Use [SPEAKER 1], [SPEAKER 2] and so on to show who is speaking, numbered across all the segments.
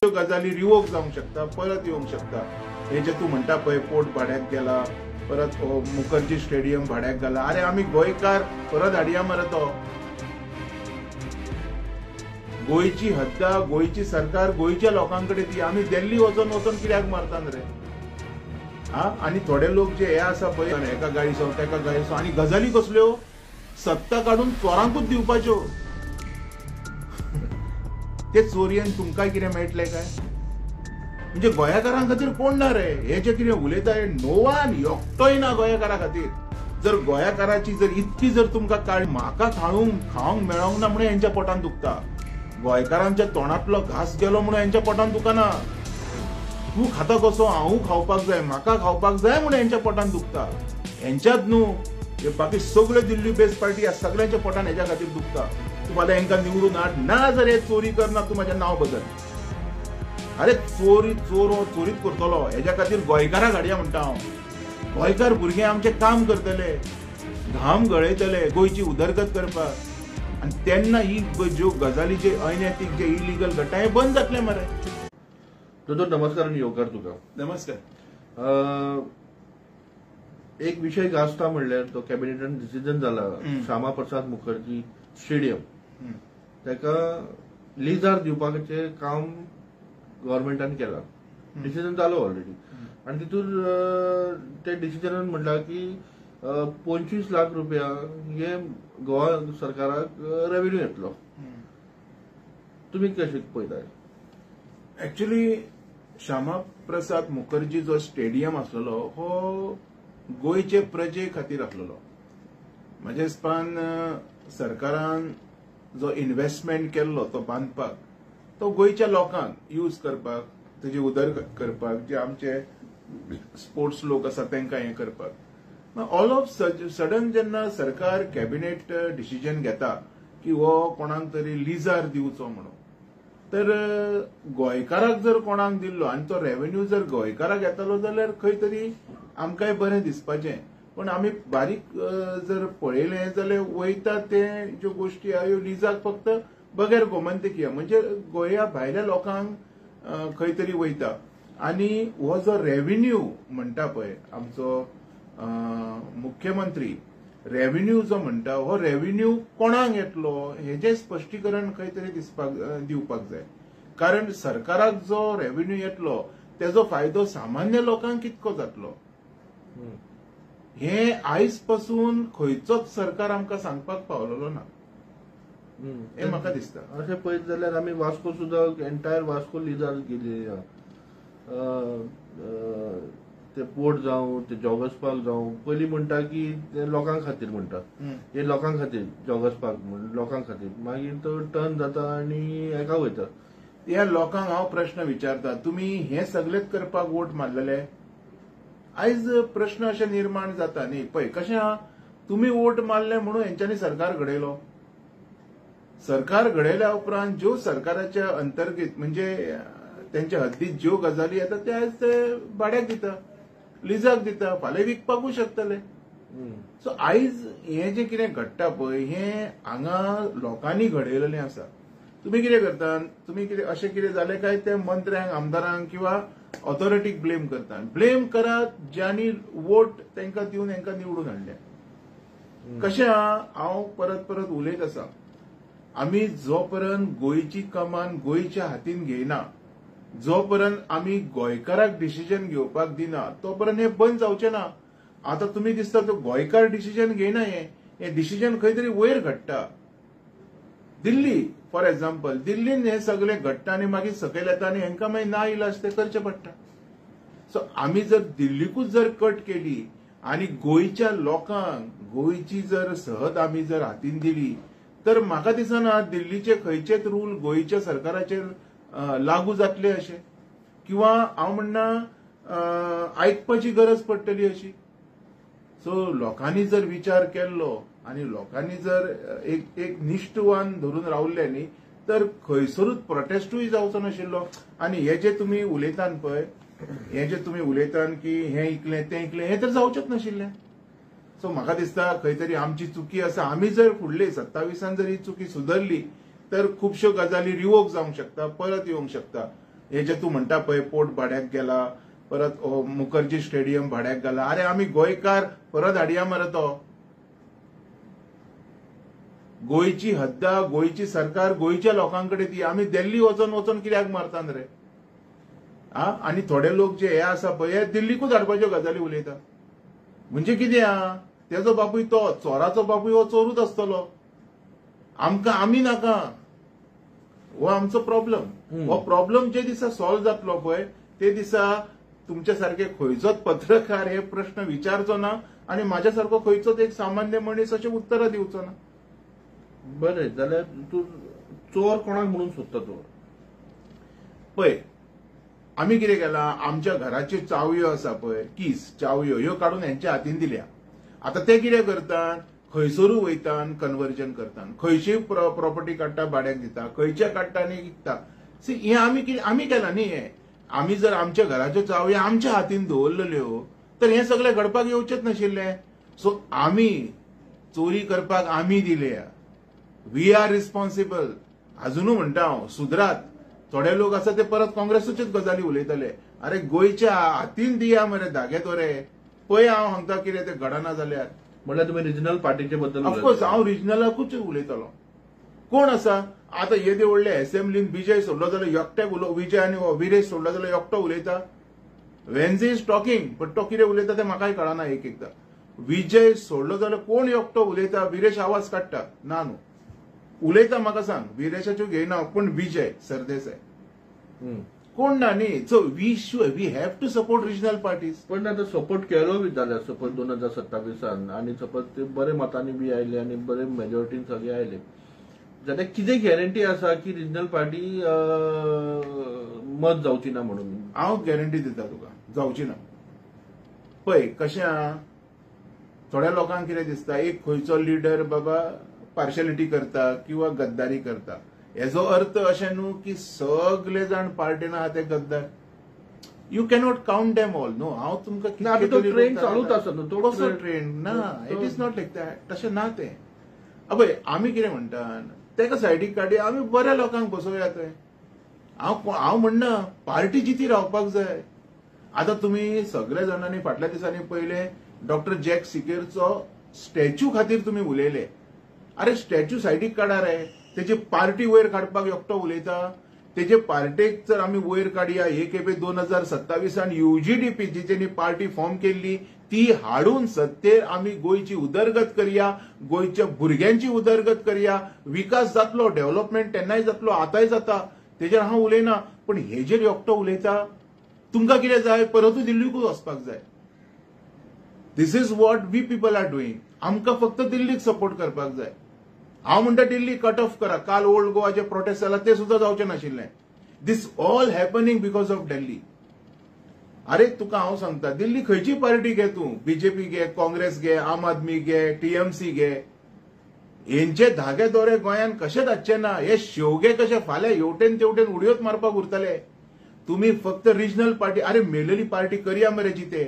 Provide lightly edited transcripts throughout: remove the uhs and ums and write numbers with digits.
[SPEAKER 1] गजाली रिवोक जावंक शकता, परत येवंक शकता। हे जे तू म्हणटा पळय पोर्ट भाड्याक गेला, परत मुखर्जी स्टेडियम भाड्याक गेला, अरे आम्ही गोंयकार परत हाडया मरे तो। गोंयची हद्दा, गोंयची सरकार गोंयच्या लोकांकडे ती, आम्ही दिल्ली वचून कित्याक मारतात रे? आणि थोडे लोक जे हे आसा पळय एका गाडीचो तेका गाडीचो, आणि गजाली कसल्यो सत्ता काढून चोरांकूच दिवपाच्यो। ते चोरयेन तुमकां कितें मेळटलें काय? म्हणजे गोंयकारां खातीर कोण ना रे? हे जे कितें उलयता हे नोवान एकटोय ना गोंयकारां खातीर। जर गोंयकाराची जर इतकी जर तुमकां काळ म्हाका खावंक मेळोंक ना म्हणून हेंच्या पोटान दुखता, गोंयकारांच्या तोंडांतलो घास गेलो म्हणून हेंच्या पोटान दुखना। तूं खाता कसो, हांवू खावपाक जाय, म्हाका खावपाक जाय म्हणून हेंच्या पोटान दुखता। हेंच्यात न्हू हे बाकी सगळे दिल्ली बेस पार्टी ह्या सगळ्यांच्या पोटान हेच्या खातीर दुखता। तुम्हाला हेंकां निवडून हाड ना, जर हे चोरी करना तूं म्हाजें नांव बदल। अरे चोरीत करतलो हेच्या खातीर गोंयकाराक हाडया म्हणटा हांव। गोंयकार भुरगे आमचे काम करतले, घाम गळयतले गोंयची उदरगत करपाक, आणि तेन्ना ही ज्यो गजाली जे अनैतीक जे इलिगल घडटा हे बंद जातले मरे।
[SPEAKER 2] दोतोर नमस्कार आणि येवकार तुका।
[SPEAKER 1] नमस्कार।
[SPEAKER 2] एक विषय गाजता म्हणल्यार तो कॅबिनेटान डिसिजन जाला श्यामा प्रसाद मुखर्जी स्टेडियम ताका लिजार दिवपाचें काम गव्हर्नमेंटान केलां। डिसिजन जालो ऑलरेडी, आणि तितून ते डिसिजनान म्हणला की 25 लाख रुपया हे गोवा सरकाराक रेव्हेन्यू येतलो। तुम्ही कशें पळयताय?
[SPEAKER 1] एक्चुअली श्यामा प्रसाद मुखर्जी जो स्टेडियम आसलेलो हो गोंयचे प्रजे खातीर आसलेलो। म्हज्या हिसपान सरकारान जो इन्व्हेस्टमेंट केल्लो तो बांदपाक, तो गोंयच्या लोकांक यूज करपाक, तेजी उदरगत करपाक, जे आमचे स्पोर्ट्स लोक आसा तांकां हें करपाक। ऑल ऑफ सडन जेन्ना सरकार कॅबिनेट डिसिजन घेता की हो कोणाक तरी लिजार दिवचो म्हणून, तर गोंयकाराक जर कोणाक दिल्लो आनी तो रेव्हेन्यू जर गोंयकाराक येतालो जाल्यार खंय तरी आमकांय बरें दिसपाचें। पण आमी बारीक जर पळयलें जाल्यार वयता ते ज्यो गोश्टी ह्यो लिजाक फक्त बगैर गोमंतकीय म्हणजे गोंया भायल्या लोकांक खंय तरी वयता। आनी हो जो रेव्हेन्यू म्हणटा पळय आमचो मुख्यमंत्री रेव्हेन्यू जो म्हणटा, हो रेव्हेन्यू कोणाक येतलो हेजें स्पश्टीकरण खंय तरी दिवपाक जाय। कारण सरकाराक जो रेव्हेन्यू येतलो तेजो फायदो सामान्य लोकांक कितको जातलो हे आयज पासून खंयचोच सरकार आमकां सांगपाक पावलेलो ना, हे म्हाका दिसता।
[SPEAKER 2] अशें पळयत जाल्यार आमी वास्को सुद्दां एंटायर वास्को लिजार गेले, ते पोर्ट जावं ते जॉगर्स पार्क जावं, पयलीं म्हणटा की ते लोकां खातीर म्हणटा, हे लोकां खातीर जॉगर्स पार्क लोकां खातीर, मागीर तो टर्न जाता आनी हेका वयता।
[SPEAKER 1] ह्या लोकांक हांव प्रश्न विचारता, तुमी हे सगळेच करपाक वोट मारलेले? आयज प्रश्न अशे निर्माण जाता न्ही। पळय कशें आहा, तुमी वोट मारले म्हणून हेंच्यांनी सरकार घडयलो। सरकार घडयल्या उपरांत ज्यो सरकाराच्या अंतर्गत म्हणजे त्यांच्या हद्दीत ज्यो गजाली येता ते आयज ते भाड्याक दिता, लिजाक दिता, फाल्यां विकपाकूय शकतले। सो आयज हे जे कितें घडटा पळय हे हांगा लोकांनी घडयलेलें आसा। तुमी कितें करता, तुमी कितें अशें कितें जालें काय ते मंत्र्यांक, आमदारांक किंवा ऑथॉरिटीक ब्लेम करता। ब्लेम करात ज्यांनी वोट तांकां दिवन हांकां निवडून हाडल्या। कशें आहा, हांव परत उलयत आसा, आमी जो पर्यंत गोंयची कमान गोंयच्या हातीन घेयना, जो पर्यंत आमी गोंयकाराक डिसिजन घेवपाक दिना, तो पर्यंत हे बंद जावचें ना। आता तुमी दिसता तो गोंयकार डिसिजन घेयना, हे डिसिजन खंय तरी वयर घडटा। दिल्ली फॉर एक्झाम्पल, दिल्लीन हे सगळे घडटा आनी मागीर सकयल येता आनी हांकां मागीर ना इलाज ते करचें पडटा। सो आमी जर दिल्लीकूच जर कट केली आनी गोंयच्या लोकांक गोंयची जर सहत आमी जर हातीन दिली, तर म्हाका दिसना दिल्लीचे खंयचेच रूल गोंयच्या सरकाराचेर लागू जातले अशें, किंवा हांव म्हणना आयकपाची गरज पडटली अशी। सो लोकांनी जर विचार केल्लो आनी लोकांनी जर एक निश्ठवान धरून रावल्ले न्ही, तर खंयसरूच प्रोटेस्टूय जावचो नाशिल्लो। आनी हे जे तुमी उलयतात पळय, हे जे तुमी उलयतात की हे इकलें तें इकलें, हे तर जावचेच नाशिल्लें। सो म्हाका दिसता खंय तरी आमची चुकी आसा। आमी जर फुडले 27 जर ही चुकी सुदरली तर खुबश्यो गजाली रिवोक जावंक शकता, परत येवंक शकता। हे जे तू म्हणटा पळय पोर्ट भाड्याक गेला, परत मुखर्जी स्टेडियम भाड्याक गेला. अरे आम्ही गोंयकार परत हाडया मरे तो. गोंयची हद्दा, गोंयची सरकार गोंयच्या लोकांकडे ती. आम्ही दिल्ली वचून वचून कित्याक मारतात रे? आणि थोडे लोक जे हे आसा पळय हे दिल्लीकूच हाडपाच्यो गजाली उलयता. म्हणजे कितें आहा? तेजो बापूय तो, चोराचो बापूय हो चोरूच आसतलो. आमकां आमी नाका. हो आमचो प्रॉब्लेम. हो प्रॉब्लेम जे दिसा सॉल्व जातलो पळय ते दिसा तुमच्या सारखे खंयचोच पत्रकार हे प्रश्न विचारचो ना आणि माझ्या सारको खंयचोच एक सामान्य मनीस अशें उत्तरां दिवचो ना.
[SPEAKER 2] बरें जाल्यार तूं चोर कोणाक म्हणून सोदता तूं?
[SPEAKER 1] पळय आमी कितें केलां, आमच्या घराच्यो चावयो आसा पळय, कीज चावयो ह्यो काडून हेंच्या हातीन दिल्या. आतां ते कितें करतात, खंयसरूय वयतात कन्वर्जन करतात, खंयचीय प्रॉपर्टी काडटा भाड्याक दिता, खंयच्या काडटा आनी विकता. सी हे आमी केलां न्ही. हे आमी जर आमच्या घराच्यो चावयो आमच्या हातीन दवरलेल्यो तर हे सगळें घडपाक येवचेच नाशिल्ले. सो आमी चोरी करपाक आमी दिल्या. We are responsible. अजुनूय म्हणटा हांव सुधरात. थोडे लोक आसा ते परत काँग्रेसीच्योच गजाली उलयतले. अरे गोंयच्या हातीन दिया मरे दागेदोरे. पळय हांव सांगता कितें ते घडना जाल्यार.
[SPEAKER 2] म्हणल्यार तुमी रिजनल पार्टीचे बद्दल?
[SPEAKER 1] ऑफकोर्स हांव रिजनलाकूच उलयतलो. कोण आसा आतां येदे व्हडले असेंब्लीन विजय सोडलो जाल्यार एकट्याक विजय आनी विरेश सोडलो जाल्यार एकटो उलयता. वेन्झे इज टॉकिंग बट तो कितें उलयता ते म्हाकाय कळना. एक एकदां विजय सोडलो जाल्यार कोण एकटो उलयता, विरेश आवाज काडटा ना न्हू. उलयता म्हाका सांग, विरेशाच्यो घेयना पूण विजय सरदेसाय कोण ना न्ही. So we have to support regional parties.
[SPEAKER 2] पण आता सपोर्ट केलो बी जाल्यार सपोज 2027 आणि सपोज ते बरे मतांनी बी आयले आणि बरे मेजॉरिटीन सगळे आयले जाल्यार कितें गॅरंटी आसा की रिजनल पार्टी मत जावची ना म्हणून?
[SPEAKER 1] हांव गॅरंटी दिता तुका जावची ना. पळय कशें आहा, थोड्या लोकांक कितें दिसता एक खंयचो लिडर बाबा पार्शलिटी करता किंवा गद्दारी करता. हेजो अर्थ अशें न्हू की सगळे जाण पार्टीन आहा ते गद्दार. यू कॅनॉट काउंट डेम ऑल. नो हांव तुमकां
[SPEAKER 2] ट्रेंड चालूच आसा न्हू तो.
[SPEAKER 1] कसो ट्रेंड ना, it is not like that. तशें ना तें. पळय आमी कितें म्हणटात तेका सायडीक काडया, आमी बऱ्या लोकांक बसोवया थंय. हांव म्हणना पार्टी जिती रावपाक जाय. आतां तुमी सगळे जाणांनी फाटल्या दिसांनी पयले डॉक्टर जॅक सिकेरचो स्टॅच्यू खातीर तुमी उलयले. अरे स्टॅच्यू सायडीक काडा रे. तेजी पार्टी वयर काडपाक एकटो उलयता. तेजे पार्टेक जर आमी वयर काडया हे खेपे 2027 UGDP जिचेनी पार्टी फॉर्म केल्ली ती हाडून सत्तेर आमी गोंयची उदरगत करया, गोंयच्या भुरग्यांची उदरगत करया. विकास जातलो, डेव्हलपमेंट तेन्नाय जातलो, आतांय जाता, तेजेर हांव उलयना. पण हेजेर एकटो उलयता. तुमकां कितें जाय, परतूय दिल्लीकूच वचपाक जाय. This is what we people are doing. आमकां फक्त दिल्लीक सपोर्ट करपाक जाय. हांव म्हणटा दिल्ली कट ऑफ करा. काल ओल्ड गोवा जे प्रोटेस्ट जाला ते सुद्धा जावचें नाशिल्लें. This all happening because of Delhi. अरे तुका हांव सांगता दिल्ली खंयची पार्टी घे तूं, बीजेपी घे, काँग्रेस घे, आम आदमी घे, TMC घे, हेंचे धागे दोरे गोंयान कशे धाडचे ना. हे शेवगे कशे फाल्यां हेवटेन तेवटेन उडयोत मारपाक उरतले. तुम्ही फक्त रिजनल पार्टी, अरे मेलेली पार्टी करया मरे जिते.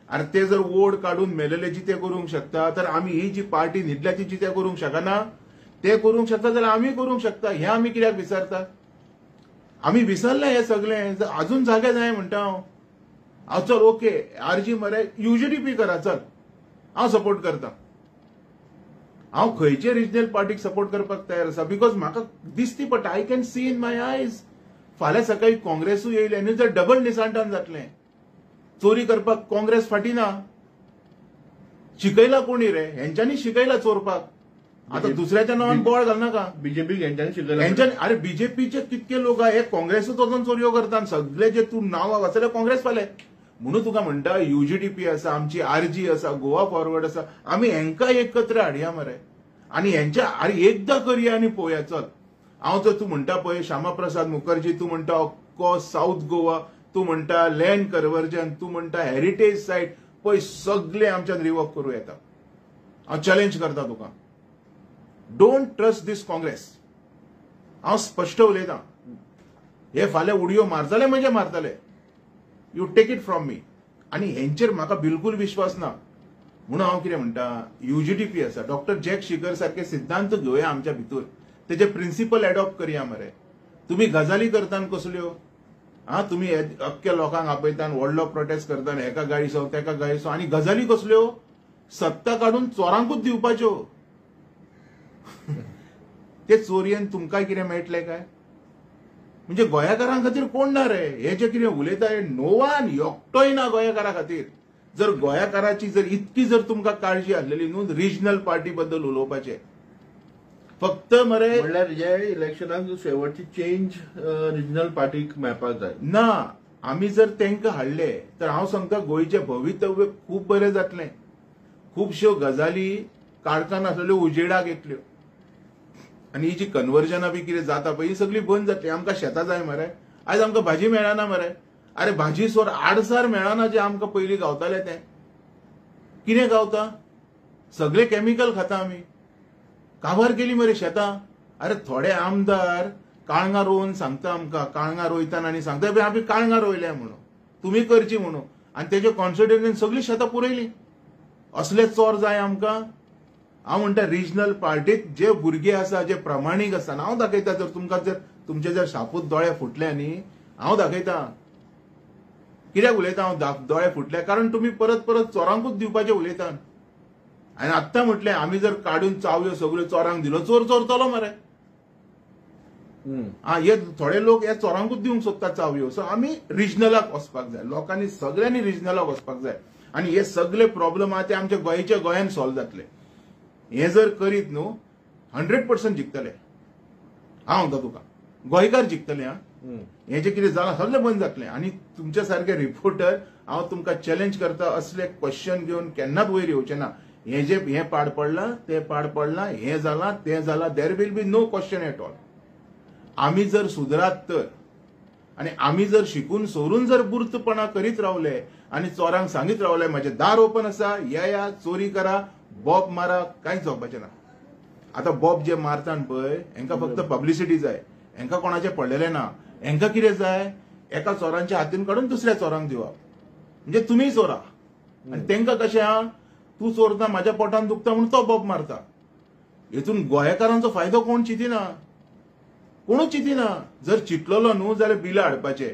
[SPEAKER 1] अरे ते जर वोट काढून मेलेले जिते करूंक शकता तर आम्ही ही जी पार्टी न्हिदल्याची जिते करूंक शकना. ते करूंक शकता जाल्यार आमी करूंक शकता. हे आमी कित्याक विसरता? आमी विसरले हे सगळे. अजून जागे जाय म्हणटा हांव. चल ओके RG मरे UGDP करा, चल हांव सपोर्ट करता. हांव खंयचे रिजनल पार्टीक सपोर्ट करपाक तयार आसा. बिकॉज म्हाका दिसती but I can see in my आयज. फाल्यां सकाळी काँग्रेसूय येयली आनी जर डबल निसांटान जातलें. चोरी करपाक काँग्रेस फाटी ना. शिकयला कोणी रे? हेंच्यांनी शिकयला चोरपाक. आता दुसऱ्याच्या नावान बोवाळ घालनाका.
[SPEAKER 2] बीजेपी हेंच्यांनी शिकयला.
[SPEAKER 1] अरे बीजेपीचे कितके लोक हे काँग्रेसूच वचून चोरयो करतात. सगळे जे तूं नांवां वाचले काँग्रेस फाले. म्हणून तुका म्हणटा UGDP आसा, आमची RG आसा, गोवा फॉरवर्ड आसा, आमी हेंकां एकत्र हाडया मरे आनी हेंच्या अरे एकदां करया आनी पळोवया. चल हांव तर तूं म्हणटा पळय श्यामा प्रसाद मुखर्जी, तूं म्हणटा ऑफकोर्स साऊथ गोवा, तूं म्हणटा लँड कन्वर्जन, तूं म्हणटा हेरिटेज सायट, पळय सगळे आमच्यान रिवर्क करूं येता. हांव चॅलेंज करता तुका. Don't trust this Congress. हांव स्पश्ट उलयतां. हे फाल्यां उडयो मारतले म्हणजे मारतले. You take it from me. आनी हेंचेर म्हाका बिलकुल विश्वास ना. म्हणून हांव कितें म्हणटा, UGDP आसा, डॉक्टर जॅक शिकर सारखे सिद्धांत घेवया आमच्या भितर. तेजे प्रिन्सिपल एडॉप्ट करया मरे. तुम्ही गजाली करतात कसल्यो तुम्ही अख्ख्या लोकांक आपयता आनी व्हडलो प्रोटेस्ट करता आनी एका गाडीसो तेका गाडीसो आनी गजाली कसल्यो सत्ता काढून चोरांकूच दिवपाच्यो. ते चोरयेन तुमकां कितें मेळटलें काय? म्हणजे गोंयकारां खातीर कोण ना रे? हे जे कितें उलयता हे नोवान एकटोय ना गोंयकारा खातीर. जर गोंयकाराची जर इतकी जर तुमकां काळजी आसलेली न्हू रिजनल पार्टी बद्दल उलोवपाचे फक्त मरे
[SPEAKER 2] म्हणल्यार हे इलेक्शनाक शेवटची चेंज रिजनल पार्टीक मेळपाक जाय
[SPEAKER 1] ना. आमी जर तेंकां हाडले तर हांव सांगता गोंयचें भवितव्य खूब बरें जातलें. खुबश्यो गजाली काळखान आसलेल्यो उजेडाक येतल्यो आनी ही जी कन्वर्जनां बी कितें जाता पळय ही सगळी बंद जातली. आमकां शेतां जाय मरे. आयज आमकां भाजी मेळना मरे. अरे भाजी सोर आडसार मेळना जे आमकां पयलीं गावतालें तें कितें गावता? सगळे केमिकल खाता आमी. काबार केली मरे शेतां. अरे थोडे आमदार काळंगा रोवन सांगता आमकां काळंगा रोयतना आनी सांगता आमी काळंगा रोयल्या म्हणून तुमी करची म्हणून आनी तेजे कॉन्सिक्वन्सीन सगळीं शेतां पुरयलीं. असले चोर जाय आमकां? हांव म्हणटा रिजनल पार्टीक जे भुरगे आसा जे प्रामाणीक आसा हांव दाखयता. जर तुमकां जर तुमचे जर शापूत दोळे फुटले न्ही हांव दाखयता. कित्याक उलयता हांव दोळे फुटले? कारण तुमी परत परत चोरांकूच दिवपाचे उलयता. आनी आत्तां म्हटलें आमी जर काडून चावयो सगळ्यो चोरांक दिलो चोर चोरतलो मरे. हे थोडे लोक हे चोरांकूच दिवंक सोदतात चावयो. सो आमी रिजनलाक वचपाक जाय. लोकांनी सगळ्यांनी रिजनलाक वचपाक जाय आनी हे सगळे प्रॉब्लेम आहा ते आमच्या गोंयच्या गोंयान सॉल्व जातले. हे जर करीत न्हू 100% जिखतले. हांव म्हणटा तुका गोंयकार जिखतले. हे जे कितें जालां सगळें बंद जातलें. आनी तुमच्या सारके रिपोर्टर हांव तुमकां चॅलेंज करता असले क्वेश्चन घेवन केन्नाच वयर येवचे ना. हे पाड पडलां ते पाड पडलां हें जालां तें जालां there will be no question at all. आमी जर सुदरात तर आनी आमी जर शिकून सोरून जर बुर्तपणा करीत रावले आनी चोरांक सांगीत रावले म्हाजे दार ओपन आसा या चोरी करा बॉब मारा कांयच जावपाचें ना. आतां बॉब जे मारतात पळय हांकां फक्त पब्लिसिटी जाय. हांकां कोणाचें पडलेलें ना. हांकां कितें जाय एका चोरांच्या हातीन काडून दुसऱ्या चोरांक दिवप. म्हणजे तुमी चोरा आनी तांकां कशें आहा तूं चोरता म्हाज्या पोटान दुखता म्हणून तो बॉब मारता. हेतून गोंयकारांचो फायदो कोण चिंतिना. कोणूच चिंतिना. जर चिंतलेलो न्हू जाल्यार बिलां हाडपाचे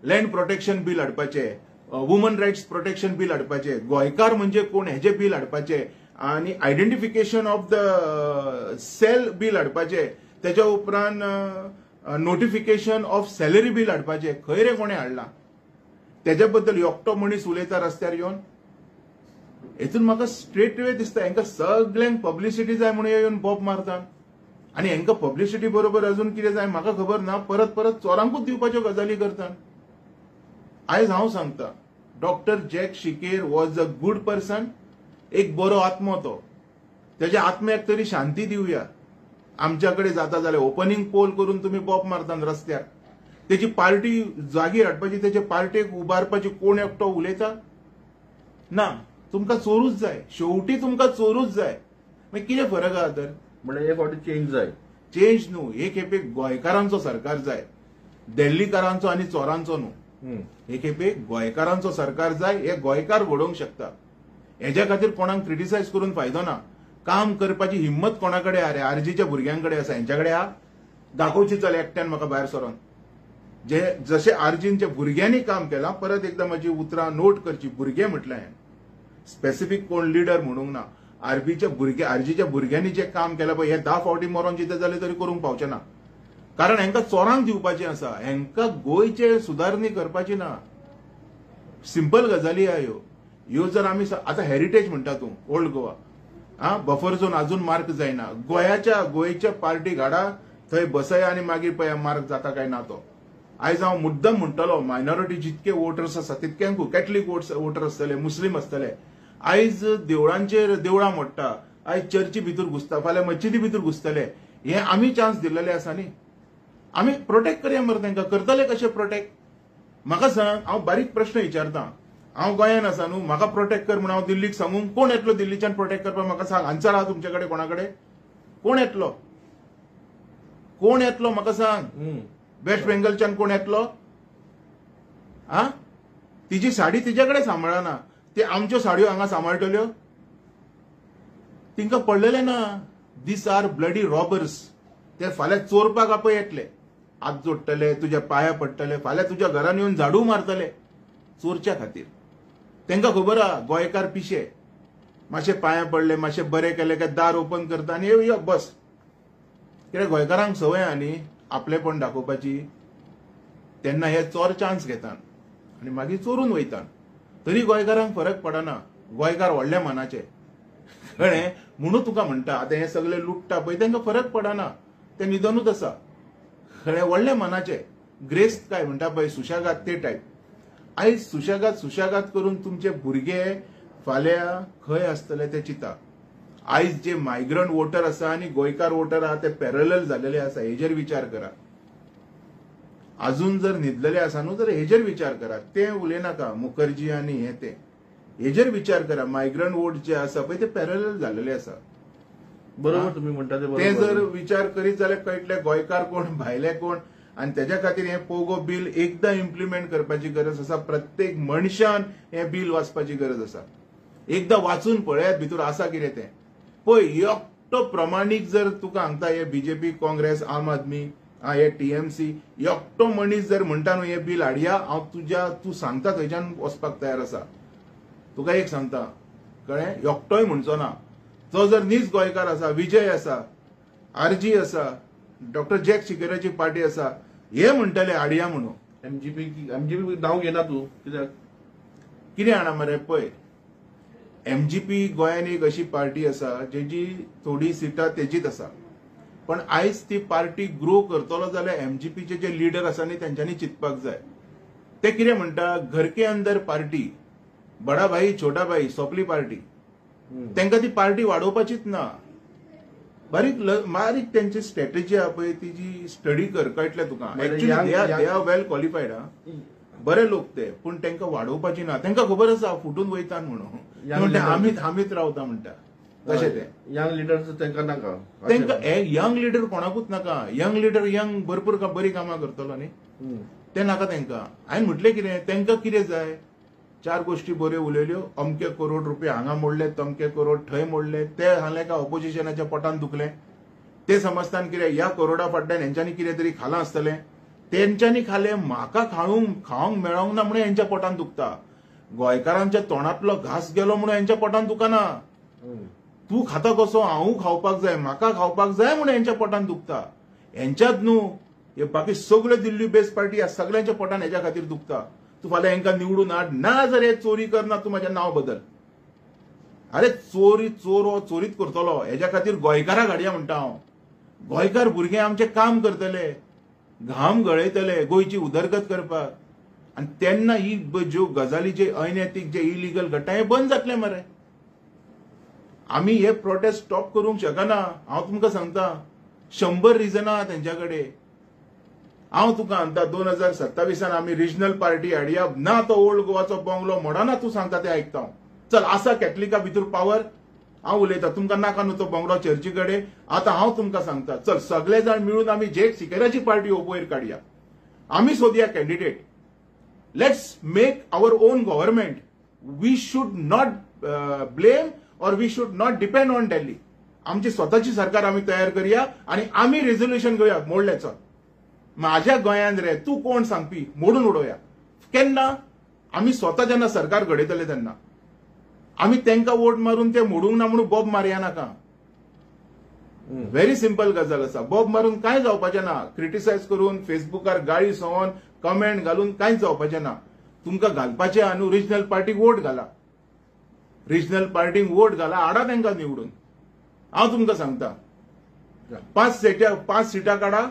[SPEAKER 1] लँड प्रोटेक्शन बील हाडपाचे वुमन रायट्स प्रोटेक्शन बील हाडपाचे गोंयकार म्हणजे कोण हेजे बील हाडपाचे आनी identification of the sale bill हाडपाचे तेज्या उपरांत नोटिफिकेशन ऑफ सॅलरी बील हाडपाचे. खंय रे कोणें हाडला? तेज्या बद्दल एकटो मनीस उलयता रस्त्यार येवन. हेतून म्हाका स्ट्रेट वे दिसता हांकां सगळ्यांक पब्लिसिटी जाय म्हणून येवन बॉब मारता. आनी हांकां पब्लिसिटी बरोबर अजून कितें जाय म्हाका खबर ना. परत परत चोरांकूच दिवपाच्यो गजाली करता. आयज हांव सांगता doctor Jack Sequeira was a good person. एक बरो आत्मो तो. तेज्या आत्म्याक तरी शांती दिवया. आमच्या कडेन जाता जाल्यार ओपनिंग पोल करून तुमी बॉब मारतात रस्त्यार. तेजी पार्टी जागीर हाडपाची तेजे पार्टेक उबारपाची कोण एकटो उलयता ना. तुमकां चोरूच जाय. शेवटी तुमकां चोरूच जाय. मागीर कितें फरक आहा तर?
[SPEAKER 2] म्हणजे हे फावटी चेंज जाय.
[SPEAKER 1] चेंज न्हू हे खेपे गोंयकारांचो सरकार जाय. दिल्लीकारांचो आनी चोरांचो न्हू. हे खेपे गोंयकारांचो सरकार जाय. हे गोंयकार घडोवंक शकता. हेज्या खातीर कोणाक क्रिटिसायज करून फायदो ना. काम करपाची हिम्मत कोणाकडे आहा रे? आरजीच्या भुरग्यांकडे आसा. हेंच्याकडे आहा दाखोवची चल एकट्यान म्हाका भायर सरोन. जे जशे आरजींच्या भुरग्यांनी काम केलां परत एकदां म्हजी उतरां नोट करची. भुरगे म्हटलें हांवें स्पेसिफीक कोण लिडर म्हणूंक ना. आरजीच्या भुरग्यांनी जे काम केलां पळय हे 10 फावटी मरोन जितें जालें तरी करूंक पावचे ना. कारण हांकां चोरांक दिवपाचें आसा. हांकां गोंयचे सुदारणी करपाची ना. सिंपल गजाली आहा ह्यो जर आमी आतां हेरिटेज म्हणटा तूं ओल्ड गोवा बफर झोन अजून मार्क जायना. गोंयच्या पार्टीक हाडा थंय बसया आनी मागीर पळया मार्क जाता काय ना तो. आयज हांव मुद्दम म्हणटलो मायनॉरिटी जितके वोटर्स आसा तितक्यांक कॅथलीक वोटर आसतले मुस्लीम आसतले. आयज देवळांचेर देवळां मोडटा. आयज चर्ची भितर घुसता फाल्यां मस्जिदी भितर घुसतले. हे आमी चान्स दिल्लेले आसा न्ही. आमी प्रोटेक्ट करया मरे तांकां. करतले कशें प्रोटेक्ट? म्हाका सांग. हांव बारीक प्रश्न विचारता. हांव गोंयान आसा न्हू म्हाका प्रोटेक्ट कर म्हणून हांव दिल्लीक सांगूं कोण येतलो दिल्लीच्यान प्रोटेक्ट करपाक? म्हाका सांग. आन्सर आहा तुमचे कडेन कोणा कडेन? कोण येतलो? कोण येतलो म्हाका सांग. वेस्ट बेंगलच्यान कोण येतलो? तिची साडी तिच्या कडेन सांबाळना. ते आमच्यो साडयो हांगा सांबाळटल्यो? तिंकां पडलेले ना. These are bloody robbers. ते फाल्यां चोरपाक आपय येतले. हात जोडटले, तुज्या पाया पडटले, फाल्यां तुज्या घरान येवन झाडू मारतले चोरच्या खातीर. तांकां खबर आहा गोंयकार पिशे, मातशे पाया पडले, मातशे बरे केले काय दार ओपन करता आनी यो बस. कित्याक गोंयकारांक संवय आहा न्ही आपलेपण दाखोवपाची, तेन्ना हे चोर चान्स घेतात आनी मागीर चोरून वयतात. तरी गोंयकारांक फरक पडना, गोंयकार व्हडल्या मनाचे कळ्ळें. म्हणून तुका म्हणटा आतां हे सगळे लुटता पळय तांकां फरक पडना, ते निधनूच आसा कळ्ळें, व्हडल्या मनाचे. ग्रेस्त काय म्हणटा पळय सुशेगाद ते टायप. आयज सुशेगाद करून तुमचे भुरगे फाल्यां खंय आसतले ते चिंता. आयज जे मायग्रंट वोटर आसा आनी गोंयकार वोटर आहा ते पॅरलल जाल्लेले आसा, हेजेर विचार करा. अजून जर न्हिदलेले आसा न्हू तर हेजेर विचार करा. ते उलयनाका मुखर्जी आनी हे हेजेर विचार करा. मायग्रंट वोट जे आसा पळय ते पॅरलल जाल्लेले आसा.
[SPEAKER 2] बरोबर तुम्ही म्हणता
[SPEAKER 1] ते जर विचार करीत जाल्यार कळटले गोंयकार कोण भायले कोण. आनी तेज्या खातीर हे पोगो बिल एकदां इम्प्लिमेंट करपाची गरज आसा. प्रत्येक मनशान हे बिल वाचपाची गरज आसा. एकदां वाचून पळयात भितर आसा कितें तें. पळय एकटो प्रमाणीक जर तुका सांगता हे बीजेपी, काँग्रेस, आम आदमी, हे टीएमसी, एकटो मनीस जर म्हणटा न्हू हे बिल हाडया, हांव तूं सांगता थंयच्यान वचपाक तयार आसा. तुका एक सांगता कळ्ळें, एकटोय म्हणचो ना. तो जर नीज गोंयकार आसा, विजय आसा, आरजी आसा, डॉक्टर जॅक शिकेराची पार्टी आसा, हे म्हणटले हाडया म्हणून.
[SPEAKER 2] एमजीपी नाव घेना तूं कित्याक
[SPEAKER 1] कितें हाडा मरे. पळय एमजीपी गोंयान एक अशी पार्टी आसा जेची थोडी सिटां तेजीच आसा. पण आयज ती पार्टी ग्रो करतलो जाल्यार एमजीपीचे जे लिडर आसा न्ही तेंच्यांनी चिंतपाक जाय. ते कितें म्हणटा, घर के अंदर पार्टी, बडा भाई छोटा भाई, सोंपली पार्टी. तांकां ती पार्टी वाडोवपाचीच ना. बारीक त्यांची स्ट्रॅटेजी आहा पळय तिची स्टडी कर, कळटलें तुका. Actually they are well qualified, बरे लोक ते, पूण तांकां वाडोवपाची ना. तांकां खबर आसा फुटून वयता म्हणून, म्हणटा आमीच रावता म्हणटा तशें ते.
[SPEAKER 2] यंग लिडर्स तांकां नाका.
[SPEAKER 1] तांकां यंग लिडर कोणाकूच नाका. यंग लिडर भरपूर बरी कामां करतलो न्ही, ते नाका तांकां. हांवें म्हटलें कितें, तांकां कितें जाय, 4 गोष्टी बऱ्यो उलयल्यो. अमके करोड रुपया हांगा मोडले, तमके करोड थंय मोडले. ते सांगले का ऑपोजिशनाच्या पोटान दुखले. ते समजतान कितें ह्या करोडा फाटल्यान हेंच्यांनी कितें तरी खालां आसतलें. तेंच्यांनी खालें, म्हाका खावंक मेळोंक ना म्हणून हेंच्या पोटान दुखता. गोंयकारांच्या तोंडांतलो घास गेलो म्हणून हेंच्या पोटान दुखना. तूं खाता कसो, हांवूय खावपाक जाय, म्हाका खावपाक जाय म्हणून हेंच्या पोटान दुखता. हेंच्यात न्हू हे बाकी सगळ्यो दिल्ली बेस पार्टी ह्या सगळ्यांच्या पोटान हेच्या खातीर दुखता. तू फाल्यां हेंकां निवडून हाड ना, जर हे चोरी करना तूं म्हाजें नांव बदल. अरे चोरीत करतलो हेच्या खातीर गोंयकाराक हाडया म्हणटा हांव. गोंयकार भुरगे आमचे काम करतले, घाम गळयतले गोंयची उदरगत करपाक. आनी तेन्ना ही ज्यो गजाली जे अनैतीक जे इलिगल घडटा हे बंद जातले मरे. आमी हे प्रोटेस्ट स्टॉप करूंक शकना. हांव तुमकां सांगता 100 रिजनां आहा तेंच्या कडेन. हांव तुका सांगता 2027 आमी रिजनल पार्टी हाडया ना. तो ओल्ड गोवाचो बंगलो मोडना, तूं सांगता ते आयकता हांव. चल आसा कॅथलिका भितर पावर, हांव उलयतां. तुमकां नाका न्हू तो बंगलो चर्ची कडेन. आतां हांव तुमकां सांगता, चल सगळे जाण मिळून आमी जॅक शिकेराची पार्टी वयर काडया. आमी सोदया candidate. Let's make our own government. We should not blame or we should not depend on Delhi. आमची स्वताची सरकार आमी तयार करया आनी आमी रेझोल्युशन घेवया मोडलेचो. माझ्या गोंयांत रे तूं कोण सांगपी, मोडून उडोवया. केन्ना आमी स्वता जेन्ना सरकार घडयतले तेन्ना आमी तांकां वोट मारून ते मोडूंक ना म्हणून बॉब मारया नाका. व्हेरी सिंपल गजाल आसा. बॉब मारून कांय जावपाचें ना. क्रिटिसायज करून फेसबुकार गाळी सवोन कमेंट घालून कांयच जावपाचें ना. तुमकां घालपाचें आहा न्हू रिजनल पार्टीक वोट घाला. रिजनल पार्टीक वोट घाला, हाडा तांकां निवडून. हांव तुमकां सांगता 5 सिटां काडा,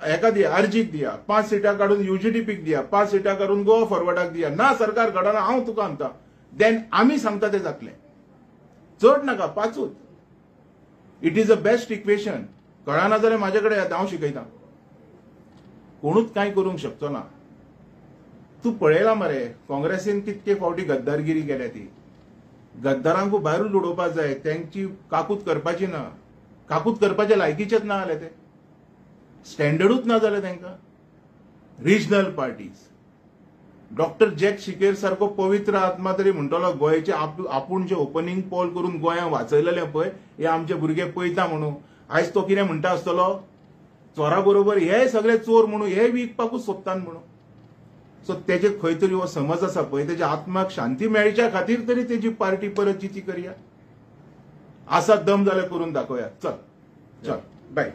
[SPEAKER 1] एका दिया आरजीक दिया, 5 सिटां काडून युजीडीपीक दिया, 5 सिटां काडून गोवा फॉरवर्डाक दिया. ना सरकार घडना, हांव तुका सांगता. देन आमी सांगता तें जातलें. चड नाका 5. It is a best equation. कळना जाल्यार म्हाजे कडेन येता, हांव शिकयतां. कोणूच कांय करूंक शकचो ना. तूं पळयलां मरे काँग्रेसीन कितके फावटी गद्दारगिरी केल्या. ती गद्दारांकू भायरूच उडोवपाक जाय. तांची काकूत करपाची ना. काकूत करपाचे लायकीचेच ना जाले ते. स्टँडर्डूच ना जालें तांकां. Regional parties. डॉक्टर जॅक शिकेर सारको पवित्र आत्मा तरी म्हणटलो गोंयचे आपूण जे ओपनिंग पोल करून गोंयांत वाचयलेले पळय हे आमचे भुरगे पळयता म्हणून. आयज तो कितें म्हणटा आसतलो, चोरा बरोबर हे सगळे चोर म्हणून हे विकपाकूच सोदतात म्हणून. सो तेजे खंय तरी हो समज आसा पळय, तेच्या आत्म्याक शांती मेळच्या खातीर तरी तेजी पार्टी परत जिती करया. आसा दम जाल्यार करून दाखोवया. चल बाय.